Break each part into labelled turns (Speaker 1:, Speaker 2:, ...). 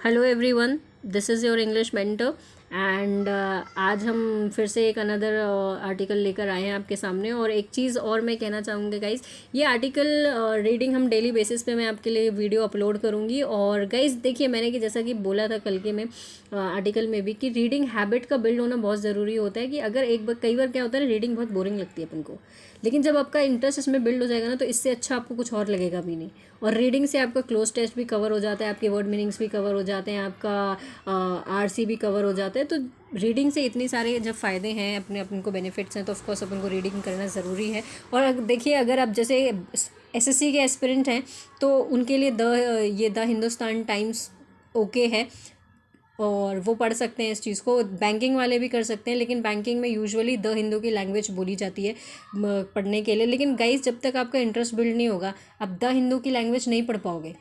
Speaker 1: Hello everyone, this is your English mentor and आज हम फिर से एक अनदर आर्टिकल लेकर आए हैं आपके सामने। और एक चीज़ और मैं कहना चाहूँगी गाइज़, ये आर्टिकल रीडिंग हम डेली बेसिस पे मैं आपके लिए वीडियो अपलोड करूँगी। और गाइज़ देखिए, मैंने कि जैसा कि बोला था कल के में आर्टिकल में भी कि रीडिंग हैबिट का बिल्ड होना बहुत ज़रूरी होता है। कि अगर एक बार कई बार क्या होता है ना, रीडिंग बहुत बोरिंग लगती है अपन को, लेकिन जब आपका इंटरेस्ट इसमें बिल्ड हो जाएगा ना, तो इससे अच्छा आपको कुछ और लगेगा भी नहीं। और रीडिंग से आपका क्लोज टेस्ट भी कवर हो जाता है, आपके वर्ड मीनिंग्स भी कवर हो जाते हैं, आपका आरसी भी कवर हो जाता है। तो रीडिंग से इतनी सारे जब फ़ायदे हैं, अपने अपन को बेनिफिट्स हैं, तो ऑफकोर्स अपन को रीडिंग करना ज़रूरी है। और देखिए, अगर आप जैसे एसएससी के एस्पिरेंट हैं तो उनके लिए द हिंदुस्तान टाइम्स ओके है, और वो पढ़ सकते हैं इस चीज़ को। बैंकिंग वाले भी कर सकते हैं, लेकिन बैंकिंग में यूजुअली द हिंदू की लैंग्वेज बोली जाती है पढ़ने के लिए। लेकिन गाइस, जब तक आपका इंटरेस्ट बिल्ड नहीं होगा, आप द हिंदू की लैंग्वेज नहीं पढ़ पाओगे।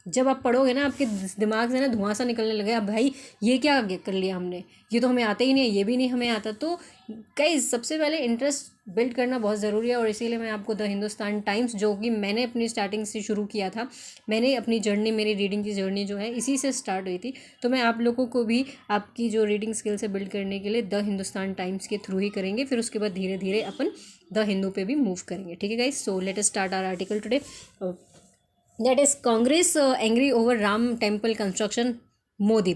Speaker 1: जब आप पढ़ोगे ना, आपके दिमाग से ना धुआं सा निकलने लगेगा, भाई ये क्या कर लिया हमने, ये तो हमें आता ही नहीं है, ये भी नहीं हमें आता। तो गाइस, सबसे पहले इंटरेस्ट बिल्ड करना बहुत ज़रूरी है। और इसीलिए मैं आपको द हिंदुस्तान टाइम्स, जो कि मैंने अपनी स्टार्टिंग से शुरू किया था, मैंने अपनी जर्नी, मेरी रीडिंग की जर्नी जो है इसी से स्टार्ट हुई थी। तो मैं आप लोगों को भी आपकी जो रीडिंग स्किल से बिल्ड करने के लिए द हिंदुस्तान टाइम्स के थ्रू ही करेंगे। फिर उसके बाद धीरे धीरे अपन द हिंदू पे भी मूव करेंगे। ठीक है guys, so let us start our article today. That is Congress angry over Ram temple construction, Modi.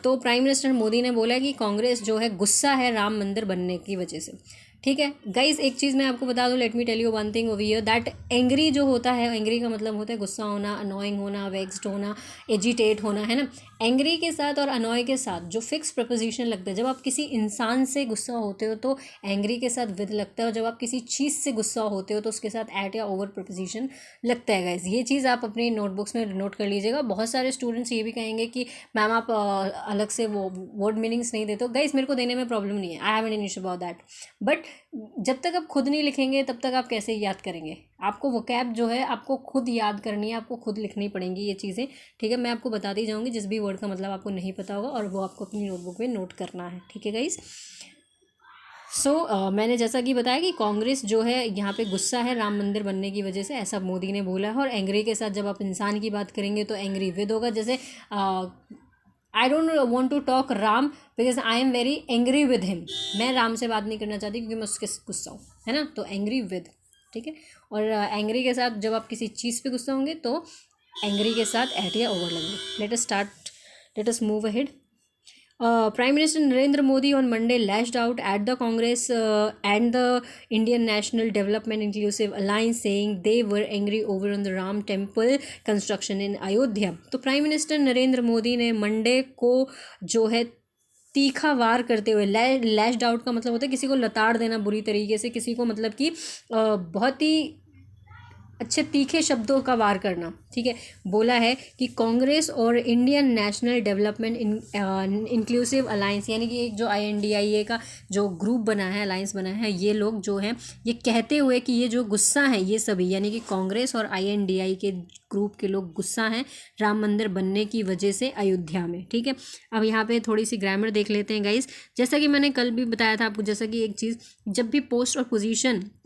Speaker 1: तो प्राइम मिनिस्टर मोदी ने बोला कि कांग्रेस जो है गुस्सा है राम मंदिर बनने की वजह से। ठीक है गाइज, एक चीज़ मैं आपको बता दूं, let me tell you one thing over here, that angry जो होता है, एंग्री का मतलब होता है गुस्सा होना, अनोइंग होना, वेक्स्ड होना, एजिटेट होना, है ना। एंग्री के साथ और अनोय के साथ जो फिक्स प्रपोजिशन लगता है, जब आप किसी इंसान से गुस्सा होते हो तो एंग्री के साथ विद लगता है, और जब आप किसी चीज़ से गुस्सा होते हो तो उसके साथ एट या ओवर प्रपोजिशन लगता है। गाइज, ये चीज़ आप अपनी नोटबुक्स में नोट कर लीजिएगा। बहुत सारे स्टूडेंट्स ये भी कहेंगे कि मैम आप अलग से वो वर्ड मीनिंग्स नहीं देते हो। गाइज, मेरे को देने में प्रॉब्लम नहीं है, I have an issue about that, but जब तक आप खुद नहीं लिखेंगे तब तक आप कैसे याद करेंगे। आपको वोकैब जो है आपको खुद याद करनी है, आपको खुद लिखनी पड़ेंगी ये चीज़ें। ठीक है, मैं आपको बताती जाऊँगी जिस भी वर्ड का मतलब आपको नहीं पता होगा, और वो आपको अपनी नोटबुक में नोट करना है। ठीक है गाइज, मैंने जैसा कि बताया कि कांग्रेस जो है यहाँ पे गुस्सा है राम मंदिर बनने की वजह से, ऐसा मोदी ने बोला है। और एंग्री के साथ जब आप इंसान की बात करेंगे तो एंग्री विद होगा। जैसे I don't want to talk Ram because I am very angry with him. मैं राम से बात नहीं करना चाहती क्योंकि मैं उसके गुस्सा हूँ, है ना। तो एंग्री विद, ठीक है। और एंग्री के साथ जब आप किसी चीज़ पे गुस्सा होंगे तो एंग्री के साथ एट या ओवर लगेंगे। Let us move ahead. Prime Minister Narendra Modi on Monday lashed out at the Congress and the Indian National Development Inclusive Alliance, saying they were angry over on the Ram Temple construction in Ayodhya. तो prime minister Narendra Modi ने Monday को जो है तीखा वार करते हुए, lashed out का मतलब होता है किसी को लताड़ देना बुरी तरीके से, किसी को मतलब कि बहुत ही अच्छे तीखे शब्दों का वार करना। ठीक है, बोला है कि कांग्रेस और Indian national development inclusive alliance, यानी कि एक जो INDIA का जो ग्रुप बना है, अलायंस बना है, ये लोग जो हैं ये कहते हुए कि ये जो गुस्सा है ये सभी, यानी कि कांग्रेस और INDI के ग्रुप के लोग गुस्सा हैं राम मंदिर बनने की वजह से अयोध्या में। ठीक है, अब यहाँ पे थोड़ी सी ग्रामर देख लेते हैं गाइस। जैसा कि मैंने कल भी बताया था आपको, जैसा कि एक चीज़, जब भी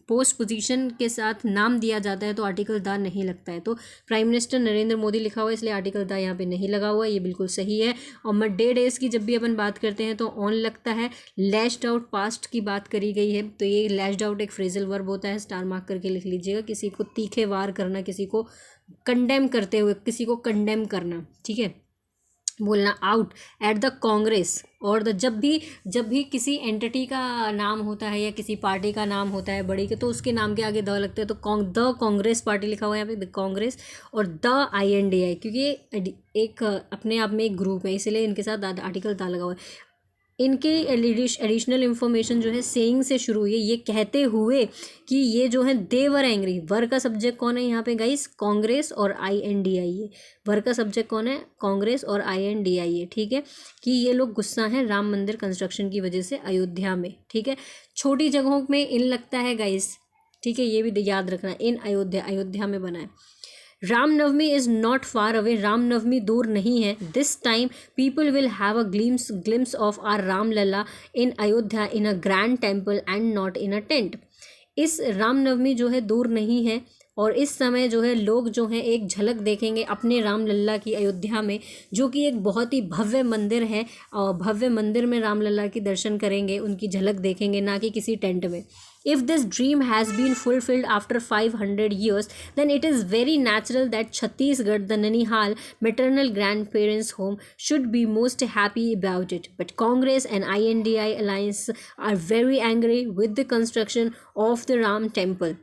Speaker 1: पोस्ट पोजीशन के साथ नाम दिया जाता है तो आर्टिकल द नहीं लगता है। तो प्राइम मिनिस्टर नरेंद्र मोदी लिखा हुआ है, इसलिए आर्टिकल द यहाँ पे नहीं लगा हुआ है, ये बिल्कुल सही है। और मडे डेज की जब भी अपन बात करते हैं तो ऑन लगता है। लैश्ड आउट पास्ट की बात करी गई है, तो ये लैश्ड आउट एक फ्रेजल वर्ब होता है, स्टार मार्क करके लिख लीजिएगा। किसी को तीखे वार करना, किसी को कंडेम करते हुए, किसी को कंडेम करना। ठीक है, बोलना आउट एट द कांग्रेस। और जब भी किसी एंटिटी का नाम होता है या किसी पार्टी का नाम होता है बड़ी के, तो उसके नाम के आगे द लगता है। तो द कांग्रेस पार्टी लिखा हुआ है यहाँ पे, द कांग्रेस, और द INDI, क्योंकि एक अपने आप में एक ग्रुप है, इसलिए इनके साथ आर्टिकल द लगा हुआ है। इनकी एडिशनल इन्फॉर्मेशन जो है सेइंग से शुरू हुई है, ये कहते हुए कि ये जो है देवर एंग्री। वर का सब्जेक्ट कौन है यहाँ पे गाइस? कांग्रेस और INDI। वर का सब्जेक्ट कौन है? कांग्रेस और INDI। ठीक है, कि ये लोग गुस्सा हैं राम मंदिर कंस्ट्रक्शन की वजह से अयोध्या में। ठीक है, छोटी जगहों में इन लगता है गाइस। ठीक है, ये भी याद रखना, इन अयोध्या में बना है। Ramnavami is not far away, Ramnavami दूर नहीं है। This time people will have a glimpse of our Ram Lalla in Ayodhya in a grand temple and not in a tent. इस रामनवमी जो है दूर नहीं है, और इस समय जो है लोग जो हैं एक झलक देखेंगे अपने रामलला की अयोध्या में, जो कि एक बहुत ही भव्य मंदिर है, और भव्य मंदिर में रामलला के दर्शन करेंगे, उनकी झलक देखेंगे, ना कि किसी टेंट में. If this dream has been fulfilled after 500 years, then it is very natural that Chhattisgarh, the Nanihal maternal grandparents' home, should be most happy about it. But Congress and INDI alliance are very angry with the construction of the Ram temple.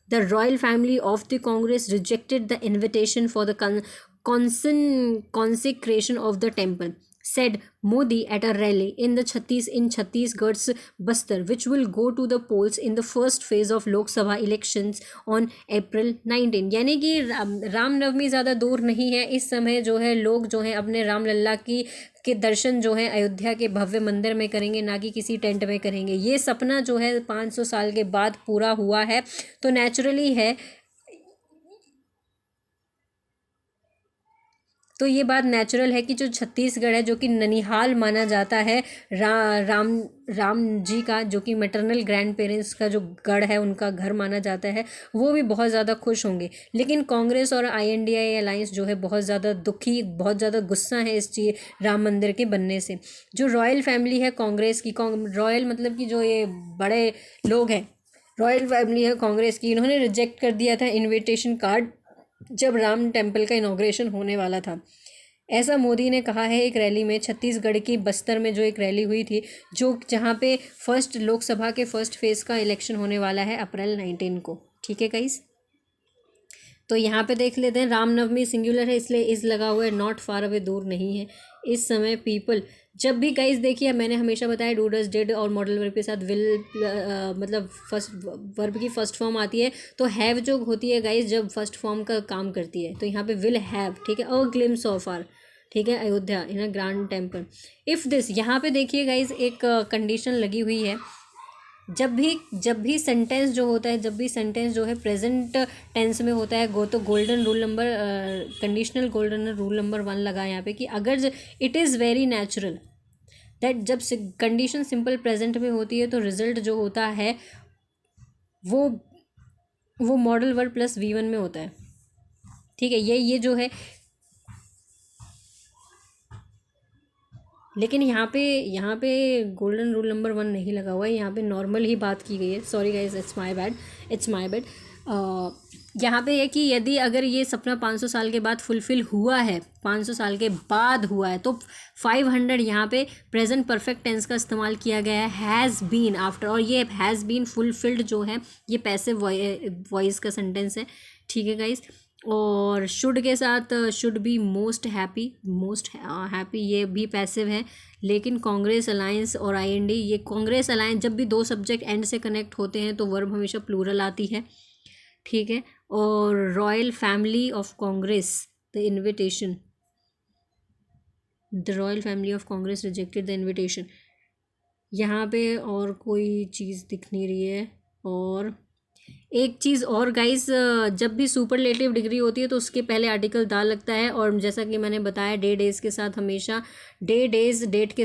Speaker 1: The royal family of the Congress rejected the invitation for the consecration of the temple, said Modi at a rally in Chhattisgarh's Bastar, which will go to the polls in the first phase of Lok Sabha elections on April 19. यानी कि रामनवमी ज़्यादा दूर नहीं है. इस समय जो है लोग जो है अपने रामलला की के दर्शन जो है अयोध्या के भव्य मंदिर में करेंगे, ना कि किसी टेंट में करेंगे. ये सपना जो है 500 साल के बाद पूरा हुआ है, तो नेचुरली है. तो ये बात नेचुरल है कि जो छत्तीसगढ़ है, जो कि ननिहाल माना जाता है राम जी का, जो कि मैटरनल ग्रैंड पेरेंट्स का जो गढ़ है, उनका घर माना जाता है, वो भी बहुत ज़्यादा खुश होंगे. लेकिन कांग्रेस और INDI अलायंस जो है बहुत ज़्यादा दुखी, बहुत ज़्यादा गुस्सा है इस चीज़ राम मंदिर के बनने से. जो रॉयल फैमिली है कांग्रेस की, रॉयल मतलब कि जो ये बड़े लोग हैं, रॉयल फैमिली है कांग्रेस की, इन्होंने रिजेक्ट कर दिया था इनविटेशन कार्ड जब राम टेम्पल का इनॉग्रेशन होने वाला था. ऐसा मोदी ने कहा है एक रैली में, छत्तीसगढ़ की बस्तर में जो एक रैली हुई थी, जो जहाँ पे फर्स्ट लोकसभा के फर्स्ट फेज़ का इलेक्शन होने वाला है अप्रैल 19 को. ठीक है गाइस, तो यहाँ पे देख लेते हैं. रामनवमी सिंगुलर है इसलिए इस लगा हुआ है, नॉट फार अवे, दूर नहीं है. इस समय पीपल, जब भी गाइस देखिए मैंने हमेशा बताया डू डज डिड और मॉडल वर्ब के साथ विल मतलब फर्स्ट वर्ब की फर्स्ट फॉर्म आती है, तो हैव जो होती है गाइस जब फर्स्ट फॉर्म का काम करती है, तो यहाँ पे विल हैव. ठीक है, अ ग्लिम्स ऑफ आर, ठीक है, Ayodhya in a grand temple. If this, यहाँ पे देखिए गाइस एक कंडीशन लगी हुई है. जब भी सेंटेंस जो होता है, जब भी सेंटेंस जो है प्रेजेंट टेंस में होता है, तो golden rule number, conditional golden rule number 1 लगा यहाँ पे कि अगर it is very natural that जब कंडीशन सिंपल प्रेजेंट में होती है तो रिजल्ट जो होता है वो मॉडल वर्ब प्लस V1 में होता है. ठीक है, ये जो है, लेकिन यहाँ पे गोल्डन रूल नंबर 1 नहीं लगा हुआ है, यहाँ पे नॉर्मल ही बात की गई है. Sorry guys, it's my bad. यहाँ पे है कि यदि अगर ये सपना 500 साल के बाद फुलफ़िल हुआ है, 500 साल के बाद हुआ है, तो 500 यहाँ पे प्रेजेंट परफेक्ट टेंस का इस्तेमाल किया गया है, हैज़ बीन आफ्टर. और ये हैज़ बीन फुलफिल्ड जो है ये पैसिव वॉइस का सेंटेंस है. ठीक है गाइज, और शुड के साथ शुड बी मोस्ट हैप्पी ये भी पैसिव है. लेकिन कांग्रेस अलायंस और IND, ये कांग्रेस अलायंस, जब भी दो सब्जेक्ट एंड से कनेक्ट होते हैं तो वर्ब हमेशा प्लूरल आती है. ठीक है, और royal family of Congress the royal family of Congress rejected the invitation. यहाँ पे और कोई चीज़ दिख नहीं रही है. और एक चीज़ और गाइस, जब भी सुपरलेटिव डिग्री होती है तो उसके पहले आर्टिकल दा लगता है, और जैसा कि मैंने बताया डेट के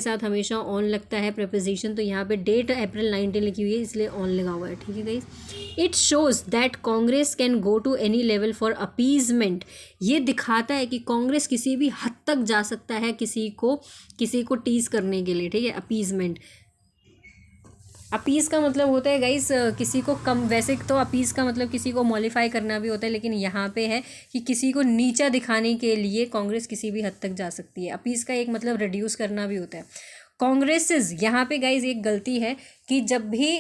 Speaker 1: साथ हमेशा ऑन लगता है प्रेपोजिशन. तो यहाँ पे डेट अप्रैल 19 लिखी हुई है इसलिए ऑन लगा हुआ है. ठीक है guys, it shows that Congress can go to any level for appeasement. ये दिखाता है कि कांग्रेस किसी भी हद तक जा सकता है किसी को टीज करने के लिए. ठीक है, अपीजमेंट, अपीज़ का मतलब होता है गाइस किसी को कम, वैसे तो अपीज़ का मतलब किसी को मॉडिफाई करना भी होता है, लेकिन यहाँ पे है कि किसी को नीचा दिखाने के लिए कांग्रेस किसी भी हद तक जा सकती है. अपीज़ का एक मतलब रिड्यूस करना भी होता है. कांग्रेसेस, यहाँ पे गाइस एक गलती है कि जब भी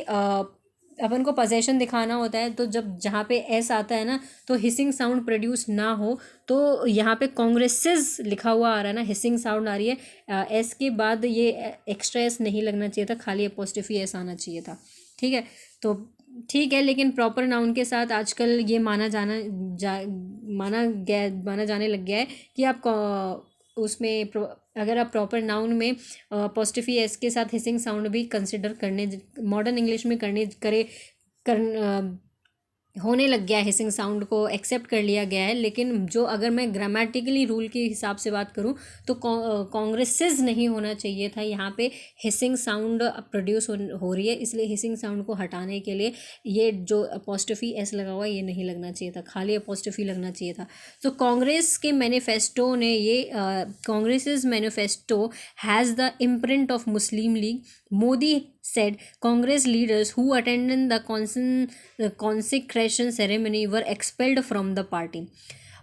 Speaker 1: अपन को पोजेशन दिखाना होता है, तो जब जहाँ पे एस आता है ना, तो हिसिंग साउंड प्रोड्यूस ना हो, तो यहाँ पे कांग्रेसेस लिखा हुआ आ रहा है ना, हिसिंग साउंड आ रही है. एस के बाद ये एक्स्ट्रा एस नहीं लगना चाहिए था, खाली अपोस्ट्रोफी एस आना चाहिए था. ठीक है, तो ठीक है, लेकिन प्रॉपर नाउन के साथ आजकल ये माना जाने लग गया है कि आप उसमें अगर आप प्रॉपर नाउन में अपोस्ट्रोफी एस के साथ हिसिंग साउंड भी कंसिडर करने, मॉडर्न इंग्लिश में होने लग गया है, हिसिंग साउंड को एक्सेप्ट कर लिया गया है। लेकिन जो अगर मैं ग्रामेटिकली रूल के हिसाब से बात करूँ तो कांग्रेसेस नहीं होना चाहिए था। यहाँ पे हिसिंग साउंड प्रोड्यूस हो रही है, इसलिए हिसिंग साउंड को हटाने के लिए ये जो अपोस्ट्रोफी एस लगा हुआ है ये नहीं लगना चाहिए था, खाली अपोस्ट्रोफी लगना चाहिए था। तो कांग्रेस के मैनिफेस्टो ने ये Congress manifesto has the imprint of Muslim league. Modi said Congress leaders who attended the consecration ceremony were expelled from the party.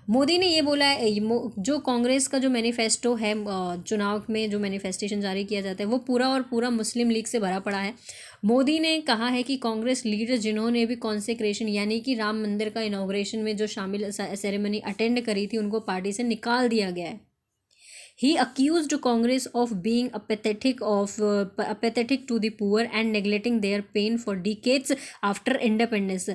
Speaker 1: Modi ने ये बोला है, जो कांग्रेस का जो मैनिफेस्टो है, चुनाव में जो मैनिफेस्टेशन जारी किया जाता है वो पूरा और पूरा मुस्लिम लीग से भरा पड़ा है। मोदी ने कहा है कि कांग्रेस लीडर जिन्होंने भी कॉन्सेक्रेशन यानी कि राम मंदिर का इनॉग्रेशन में जो शामिल सेरेमनी अटेंड करी थी उनको पार्टी से निकाल दिया गया है। He accused Congress of being apathetic to the poor and neglecting their pain for decades after independence.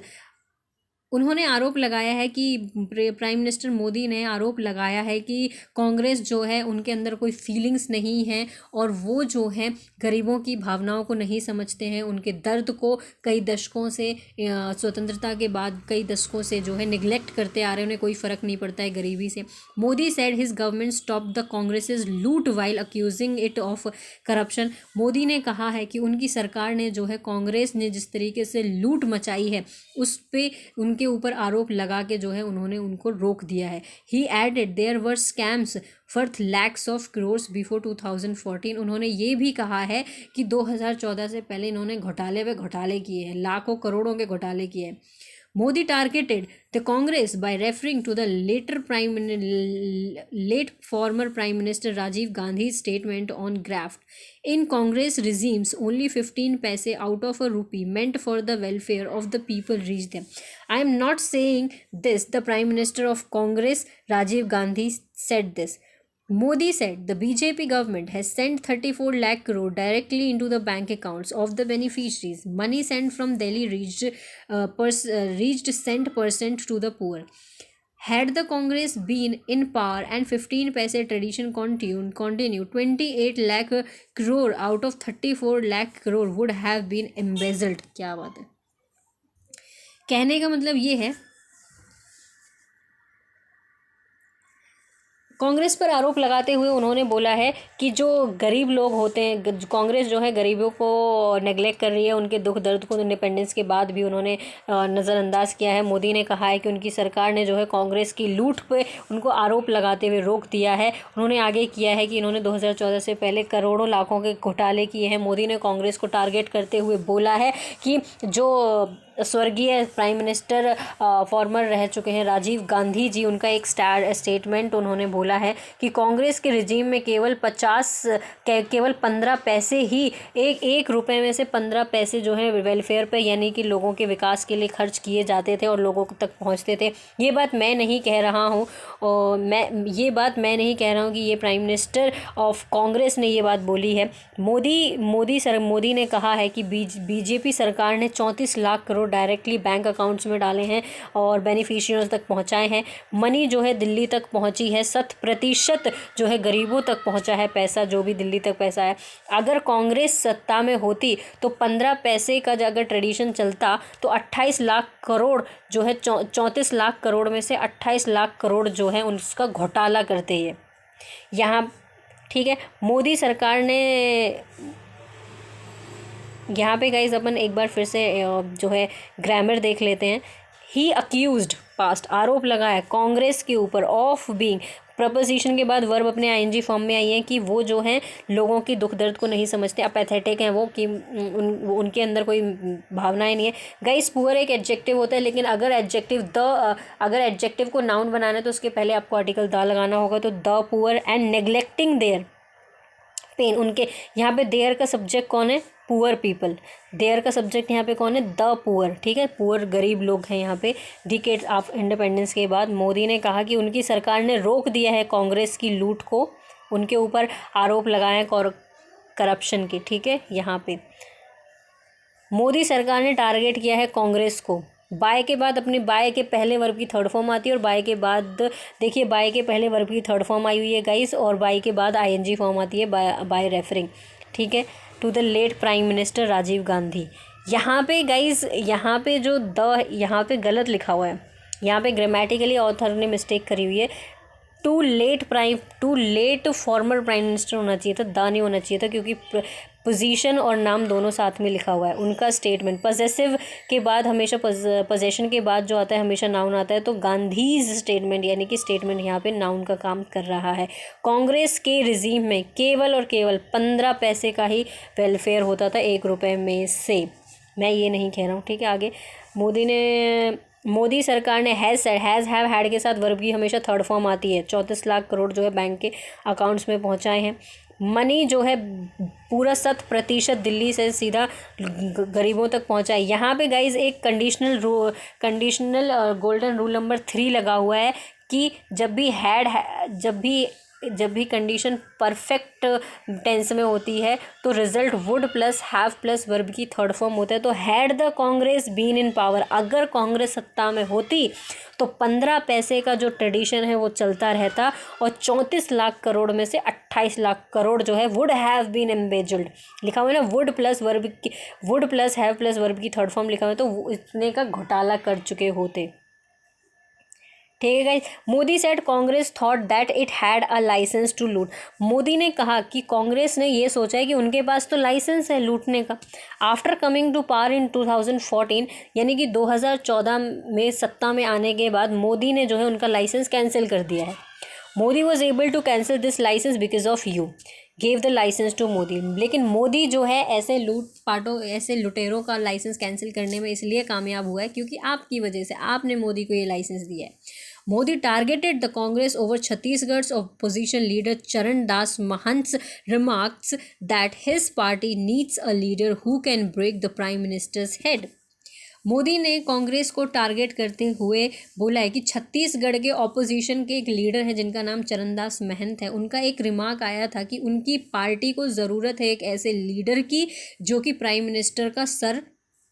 Speaker 1: उन्होंने आरोप लगाया है कि प्राइम मिनिस्टर मोदी ने आरोप लगाया है कि कांग्रेस जो है उनके अंदर कोई फीलिंग्स नहीं है और वो जो है गरीबों की भावनाओं को नहीं समझते हैं, उनके दर्द को कई दशकों से स्वतंत्रता के बाद कई दशकों से जो है निगलेक्ट करते आ रहे हैं, उन्हें कोई फ़र्क नहीं पड़ता है गरीबी से। Modi said his government stop the Congress's loot while accusing it of corruption. Modi ने कहा है कि उनकी सरकार ने जो है कांग्रेस ने जिस तरीके से लूट मचाई है उस पर उनके ऊपर आरोप लगा के जो है उन्होंने उनको रोक दिया है। He added there were scams worth lakhs of crores before 2014। उन्होंने ये भी कहा है कि 2014 से पहले इन्होंने घोटाले किए हैं, लाखों करोड़ों के घोटाले किए हैं। Modi targeted the Congress by referring to the late former Prime Minister Rajiv Gandhi's statement on graft. In Congress regimes, only 15 paise out of a rupee meant for the welfare of the people reach them. I am not saying this. The Prime Minister of Congress, Rajiv Gandhi, said this. Modi said the BJP government has sent 34 lakh crore directly into the bank accounts of the beneficiaries. Money sent from Delhi reached cent% to the poor. Had the Congress been in power and 15 paise tradition continued, 28 lakh crore out of 34 lakh crore would have been embezzled. क्या बात है। कहने का मतलब ये है, कांग्रेस पर आरोप लगाते हुए उन्होंने बोला है कि जो गरीब लोग होते हैं, कांग्रेस जो है गरीबों को नेगलेक्ट कर रही है, उनके दुख दर्द को इंडिपेंडेंस के बाद भी उन्होंने नज़रअंदाज किया है। मोदी ने कहा है कि उनकी सरकार ने जो है कांग्रेस की लूट पे उनको आरोप लगाते हुए रोक दिया है। उन्होंने आगे किया है कि इन्होंने 2014 से पहले करोड़ों लाखों के घोटाले किए हैं। मोदी ने कांग्रेस को टारगेट करते हुए बोला है कि जो स्वर्गीय प्राइम मिनिस्टर फॉर्मर रह चुके हैं राजीव गांधी जी, उनका एक स्टेटमेंट उन्होंने बोला है कि कांग्रेस के रिजीम में केवल 15 पैसे ही एक रुपए में से 15 पैसे जो है वेलफेयर पे यानी कि लोगों के विकास के लिए खर्च किए जाते थे और लोगों तक पहुंचते थे। ये बात मैं नहीं कह रहा हूँ, और मैं नहीं कह रहा हूँ कि ये प्राइम मिनिस्टर ऑफ कांग्रेस ने ये बात बोली है। मोदी ने कहा है कि बीजेपी सरकार ने 34 lakh crore directly bank accounts में डाले हैं और बेनिफिशियरीज तक पहुंचाए हैं। मनी जो है दिल्ली तक पहुंची है, 100% जो है गरीबों तक पहुंचा है पैसा, जो भी दिल्ली तक पैसा है। अगर कांग्रेस सत्ता में होती तो 15 पैसे का अगर ट्रेडिशन चलता तो 28 लाख करोड़ जो है 34 लाख करोड़ में से 28 लाख करोड़ जो है उसका घोटाला करते हैं यहाँ। ठीक है, मोदी सरकार ने यहाँ पे गाइज अपन एक बार फिर से जो है ग्रामर देख लेते हैं। ही अक्यूज्ड पास्ट आरोप लगाया कांग्रेस के ऊपर ऑफ बीइंग, प्रपोजिशन के बाद वर्ब अपने आईएनजी फॉर्म में आई है कि वो जो हैं लोगों की दुख दर्द को नहीं समझते, अपैथेटिक हैं वो, कि उनके अंदर कोई भावनाएं नहीं है। गाइस पुअर एक एडजेक्टिव होता है, लेकिन अगर एडजेक्टिव को नाउन बनाना है तो उसके पहले आपको आर्टिकल द लगाना होगा। तो the poor and neglecting their pain, उनके यहाँ पे देयर का सब्जेक्ट कौन है? Poor people. देयर का सब्जेक्ट यहाँ पे कौन है? The poor. ठीक है, पुअर गरीब लोग हैं यहाँ पे। डिकेड ऑफ इंडिपेंडेंस के बाद मोदी ने कहा कि उनकी सरकार ने रोक दिया है कांग्रेस की लूट को, उनके ऊपर आरोप लगाए करप्शन के। ठीक है, यहाँ पे मोदी सरकार ने टारगेट किया है कांग्रेस को। बाय के बाद अपनी बाय के पहले वर्ब की थर्ड फॉर्म आती है और बाय के बाद देखिए बाय के पहले वर्ब की थर्ड फॉर्म आई हुई है गाइस, और बाय के बाद आईएनजी फॉर्म आती है बाय रेफरिंग। ठीक है, to the late prime minister Rajiv Gandhi. यहाँ पे गाइज, यहाँ पे जो यहाँ पे गलत लिखा हुआ है, यहाँ पे ग्रामेटिकली ऑथर ने मिस्टेक करी हुई है। To late former prime minister होना चाहिए था, द नहीं होना चाहिए था, क्योंकि पोजीशन और नाम दोनों साथ में लिखा हुआ है। उनका स्टेटमेंट पजेसिव के बाद हमेशा, पोजेशन के बाद जो आता है हमेशा नाउन आता है, तो गांधीज स्टेटमेंट यानी कि स्टेटमेंट यहाँ पे नाउन का काम कर रहा है। कांग्रेस के रिजीम में केवल और केवल 15 पैसे का ही वेलफेयर होता था 1 रुपये में से। मैं ये नहीं कह रहा हूँ, ठीक है। आगे मोदी सरकार ने हैज़ हैव हैड के साथ वर्ब की हमेशा थर्ड फॉर्म आती है। 34 लाख करोड़ जो है बैंक के अकाउंट्स में पहुंचाए हैं। मनी जो है पूरा 100% दिल्ली से सीधा गरीबों तक पहुंचा है। यहाँ पे गाइज एक कंडीशनल गोल्डन रूल नंबर 3 लगा हुआ है कि जब भी कंडीशन परफेक्ट टेंस में होती है तो result would plus have plus verb की थर्ड फॉर्म होता है। तो had the Congress been in power, अगर कांग्रेस सत्ता में होती तो 15 पैसे का जो ट्रेडिशन है वो चलता रहता, और 34 लाख करोड़ में से 28 लाख करोड़ जो है वुड हैव बीन एम्बेजल्ड, लिखा हुआ है ना, would plus have plus verb की थर्ड फॉर्म लिखा हुआ है, तो इतने का घोटाला कर चुके होते। ठीक है guys. Modi said Congress thought that it had a licence to loot. Modi ने कहा कि कांग्रेस ने ये सोचा है कि उनके पास तो लाइसेंस है लूटने का। After coming to power in 2014, यानी कि 2014 में सत्ता में आने के बाद मोदी ने जो है उनका लाइसेंस कैंसिल कर दिया है। Modi was able to cancel this licence because of you gave the licence to Modi. लेकिन मोदी जो है ऐसे लुटेरों का लाइसेंस कैंसिल करने में इसलिए कामयाब हुआ है क्योंकि आपकी वजह से, आपने मोदी को ये लाइसेंस दिया है। Modi targeted the Congress over Chhattisgarh's opposition leader Charan Das Mahant's remarks that his party needs a leader who can break the Prime Minister's head. Modi ने कांग्रेस को टारगेट करते हुए बोला है कि छत्तीसगढ़ के ऑपोजिशन के एक लीडर हैं जिनका नाम चरणदास महंत है। उनका एक रिमार्क आया था कि उनकी पार्टी को ज़रूरत है एक ऐसे लीडर की जो कि प्राइम मिनिस्टर का सर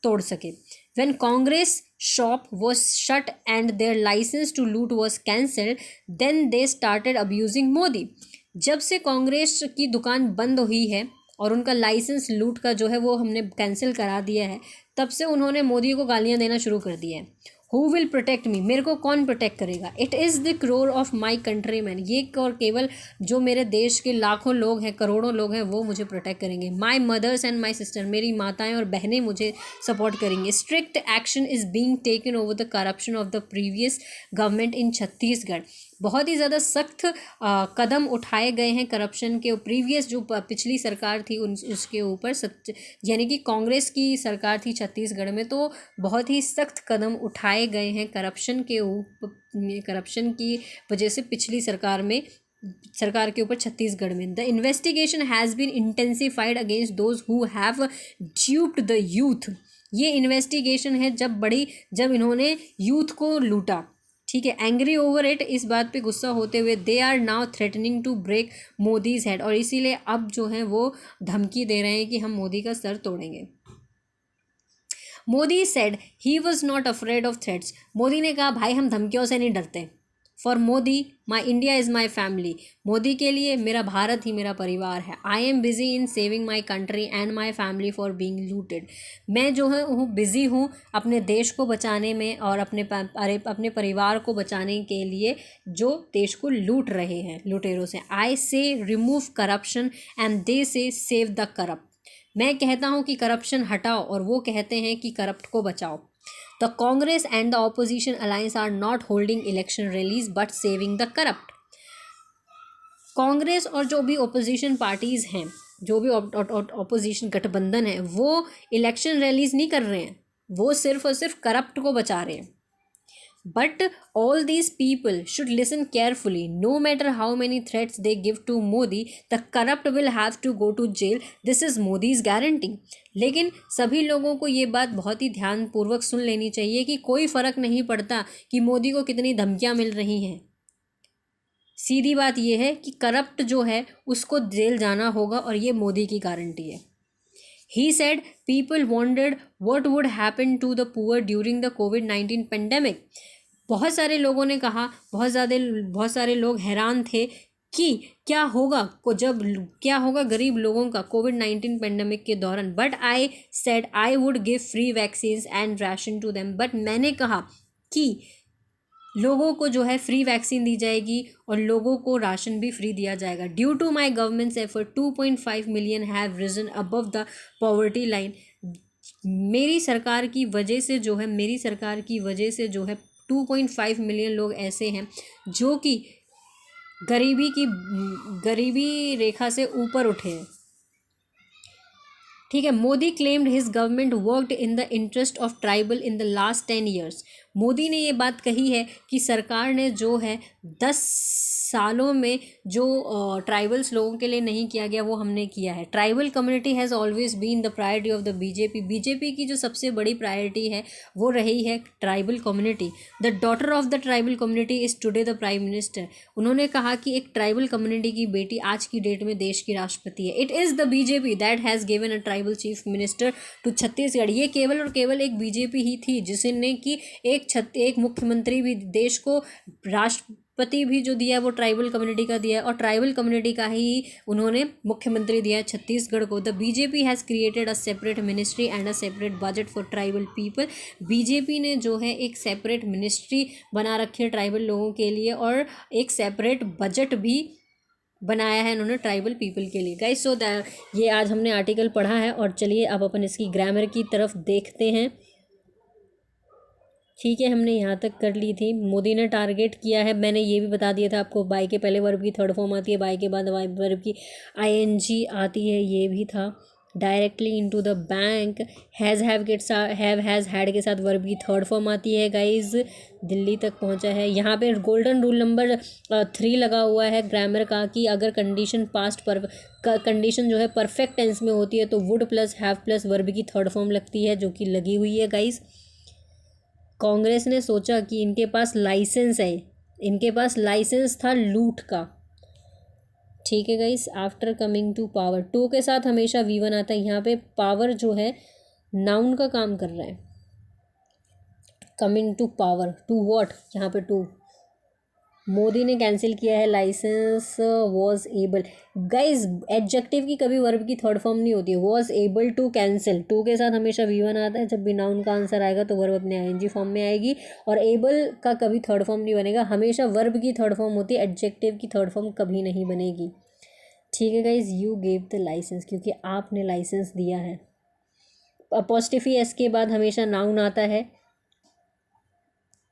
Speaker 1: तोड़ सके। When Congress shop was shut and their license to loot was cancelled, then they started abusing Modi. जब से कांग्रेस की दुकान बंद हुई है और उनका लाइसेंस लूट का जो है वो हमने कैंसिल करा दिया है, तब से उन्होंने मोदी को गालियां देना शुरू कर दिया है। हु विल प्रोटेक्ट मी, मेरे को कौन प्रोटेक्ट करेगा। It is the crore of my country man, ये और केवल जो मेरे देश के लाखों लोग हैं, करोड़ों लोग हैं, वो मुझे प्रोटेक्ट करेंगे। My mothers and my sister, मेरी माताएं और बहनें मुझे सपोर्ट करेंगे। Strict action is being taken over the corruption of the previous government in Chhattisgarh. बहुत ही ज़्यादा सख्त कदम उठाए गए हैं करप्शन के। प्रीवियस जो पिछली सरकार थी उसके ऊपर, यानी कि कांग्रेस की सरकार थी छत्तीसगढ़ में, तो बहुत ही सख्त कदम उठाए गए हैं करप्शन की वजह से पिछली सरकार के ऊपर छत्तीसगढ़ में। The investigation has been intensified against those who have duped the youth. ये इन्वेस्टिगेशन है जब इन्होंने यूथ को लूटा, ठीक है। एंग्री ओवर इट, इस बात पे गुस्सा होते हुए, they are now threatening to break Modi's head, और इसीलिए अब जो है वो धमकी दे रहे हैं कि हम मोदी का सर तोड़ेंगे। Modi said he was not afraid of threats. Modi ने कहा भाई हम धमकियों से नहीं डरते। For Modi my India is my family. Modi के लिए मेरा भारत ही मेरा परिवार है। I am busy in saving my country and my family for being looted. मैं जो है बिज़ी हूँ अपने देश को बचाने में और अपने परिवार को बचाने के लिए जो देश को लूट रहे हैं लुटेरों से। आई से रिमूव करप्शन एंड दे से सेव द करप्ट। मैं कहता हूँ कि करप्शन हटाओ और वो कहते हैं कि करप्ट को बचाओ। The Congress and the opposition alliance are not holding election rallies but saving the corrupt. Congress और जो भी ओपोजिशन पार्टीज़ हैं, जो भी ओपोजिशन गठबंधन है, वो इलेक्शन रैलीज नहीं कर रहे हैं, वो सिर्फ और सिर्फ करप्ट को बचा रहे हैं। But all these people should listen carefully. No matter how many threats they give to Modi, the corrupt will have to go to jail. This is Modi's guarantee. लेकिन सभी लोगों को ये बात बहुत ही ध्यानपूर्वक सुन लेनी चाहिए कि कोई फ़र्क नहीं पड़ता कि मोदी को कितनी धमकियाँ मिल रही हैं। सीधी बात ये है कि करप्ट जो है उसको जेल जाना होगा और ये मोदी की गारंटी है। He said people wondered what would happen to the poor during the COVID-19 pandemic. बहुत सारे लोगों ने कहा, बहुत सारे लोग हैरान थे कि क्या होगा गरीब लोगों का कोविड-19 पेंडेमिक के दौरान। But I said I would give free vaccines and ration to them. But मैंने कहा कि लोगों को जो है फ्री वैक्सीन दी जाएगी और लोगों को राशन भी फ्री दिया जाएगा। Due to my government's effort 2.5 million have risen above the poverty line. मेरी सरकार की वजह से जो है 2.5 मिलियन लोग ऐसे हैं जो कि गरीबी रेखा से ऊपर उठे हैं। ठीक है। Modi claimed his government worked in the interest of tribal in the last 10 years. Modi ने ये बात कही है कि सरकार ने जो है 10 सालों में जो ट्राइबल्स लोगों के लिए नहीं किया गया वो हमने किया है। Tribal community has always been the priority of the BJP की जो सबसे बड़ी प्रायोरिटी है वो रही है tribal community. The daughter of the tribal community is today the prime minister. उन्होंने कहा कि एक ट्राइबल कम्युनिटी की बेटी आज की डेट में देश की राष्ट्रपति है। It is the BJP that has given a tribal chief minister to Chhattisgarh. ये केवल और केवल एक बीजेपी ही थी जिसने कि एक मुख्यमंत्री भी देश को राष्ट्रपति भी जो दिया वो ट्राइबल कम्युनिटी का दिया है और ट्राइबल कम्युनिटी का ही उन्होंने मुख्यमंत्री दिया है छत्तीसगढ़ को। The BJP has created a separate ministry and a separate budget for tribal people. BJP ने जो है एक सेपरेट मिनिस्ट्री बना रखी है ट्राइबल लोगों के लिए और एक सेपरेट बजट भी बनाया है इन्होंने ट्राइबल पीपल के लिए। गाइस सो ये आज हमने आर्टिकल पढ़ा है और चलिए अब अपन इसकी ग्रामर की तरफ देखते हैं। ठीक है, हमने यहाँ तक कर ली थी। मोदी ने टारगेट किया है, मैंने ये भी बता दिया था आपको, बाय के पहले वर्ब की थर्ड फॉर्म आती है, बाय के बाद वर्ब की आईएनजी आती है, ये भी था। Directly into the bank, has has had के साथ वर्ब की थर्ड फॉर्म आती है। गाइज दिल्ली तक पहुंचा है। यहाँ पे गोल्डन रूल नंबर 3 लगा हुआ है ग्रामर का कि अगर कंडीशन कंडीशन जो है परफेक्ट टेंस में होती है तो would plus have plus verb की थर्ड फॉर्म लगती है, जो कि लगी हुई है। गाइज कांग्रेस ने सोचा कि इनके पास लाइसेंस है, इनके पास लाइसेंस था लूट का। ठीक है guys, after coming to power, to के साथ हमेशा V1 आता है। यहाँ पे पावर जो है नाउन का काम कर रहा है। Coming to power, to what, यहाँ पे टू। मोदी ने कैंसिल किया है licence was able. Guys adjective की कभी वर्ब की थर्ड फॉर्म नहीं होती है। Was able to cancel, to के साथ हमेशा V1 आता है। जब भी नाउन का आंसर आएगा तो वर्ब अपने ING फॉर्म में आएगी और एबल का कभी थर्ड फॉर्म नहीं बनेगा, हमेशा वर्ब की थर्ड फॉर्म होती है, एडजेक्टिव की थर्ड फॉर्म कभी नहीं बनेगी। ठीक है guys, you gave the licence, क्योंकि आपने लाइसेंस दिया है। अपोस्ट्रोफी एस के बाद हमेशा नाउन आता है।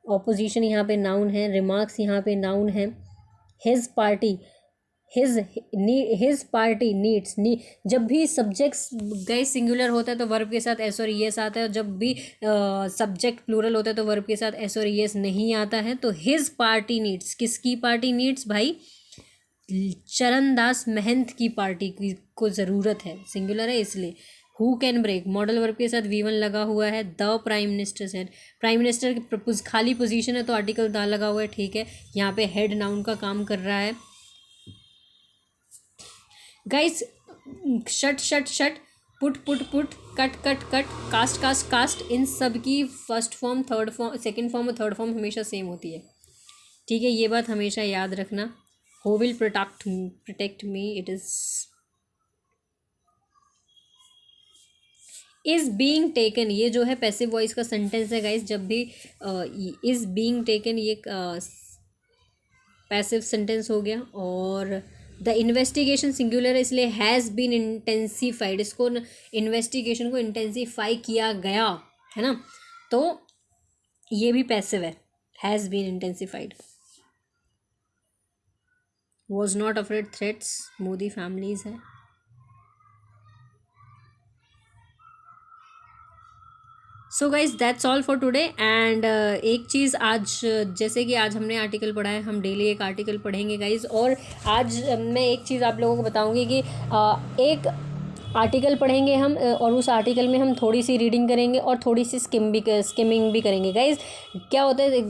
Speaker 1: ऑपोजिशन यहाँ पे नाउन है, रिमार्क्स यहाँ पे नाउन है। His party, his party needs, जब भी सब्जेक्ट्स गए सिंगुलर होता है तो वर्ब के साथ एस और ईएस आता है, और जब भी सब्जेक्ट प्लूरल होता है तो वर्ब के साथ एस और ईएस नहीं आता है। तो हिज पार्टी नीड्स, किसकी पार्टी नीड्स भाई? चरणदास महंत की पार्टी को ज़रूरत है, सिंगुलर है इसलिए। Who can break, modal verb के साथ V1 लगा हुआ है। The prime minister said, prime minister की खाली पोजीशन है तो आर्टिकल द लगा हुआ है। ठीक है, यहाँ पे हेड नाउन का काम कर रहा है। Guys shut shut shut, put put put, cut cut cut, cast cast cast, इन सब की first form, third form, second form और थर्ड फॉर्म हमेशा सेम होती है। ठीक है, ये बात हमेशा याद रखना। Who will protect me, it is being taken, ये जो है पैसिव वॉइस का सेंटेंस है गाइस। जब भी इज़ बीइंग टेकन ये पैसिव सेंटेंस हो गया। और द इन्वेस्टिगेशन सिंगुलर है इसलिए हैज़ बीन इंटेंसीफाइड, इसको इन्वेस्टिगेशन को इंटेंसीफाई किया गया है ना, तो ये भी पैसिव है, has been intensified. Was not afraid threats, Modi families है। So guys that's all for today. And एक चीज़ आज, जैसे कि आज हमने आर्टिकल पढ़ा है, हम डेली एक आर्टिकल पढ़ेंगे गाइज। और आज मैं एक चीज़ आप लोगों को बताऊंगी कि एक आर्टिकल पढ़ेंगे हम और उस आर्टिकल में हम थोड़ी सी रीडिंग करेंगे और थोड़ी सी स्किमिंग भी करेंगे। गाइज क्या होता है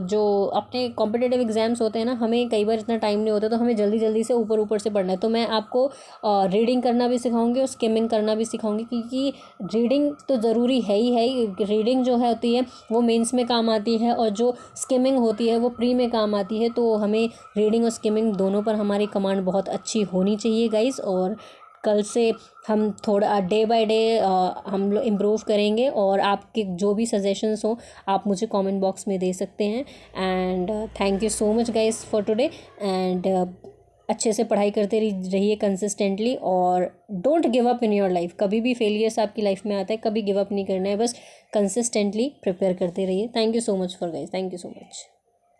Speaker 1: जो अपने कॉम्पिटिटिव एग्जाम्स होते हैं ना, हमें कई बार इतना टाइम नहीं होता, तो हमें जल्दी जल्दी से ऊपर ऊपर से पढ़ना है। तो मैं आपको रीडिंग करना भी सिखाऊंगी और स्किमिंग करना भी सिखाऊंगी, क्योंकि रीडिंग तो ज़रूरी है ही। रीडिंग जो है होती है वो मेंस में काम आती है, और जो स्किमिंग होती है वो प्री में काम आती है। तो हमें रीडिंग और स्किमिंग दोनों पर हमारी कमांड बहुत अच्छी होनी चाहिए गाइस। और कल से हम थोड़ा डे बाय डे हम लोग इम्प्रूव करेंगे, और आपके जो भी सजेशंस हो आप मुझे कमेंट बॉक्स में दे सकते हैं। And thank you so much guys for today. And अच्छे से पढ़ाई करते रहिए कंसिस्टेंटली, और don't give up in your life. कभी भी फेलियर्स आपकी लाइफ में आता है, कभी गिव अप नहीं करना है, बस कंसिस्टेंटली प्रिपेयर करते रहिए। Thank you so much for guys, thank you so much.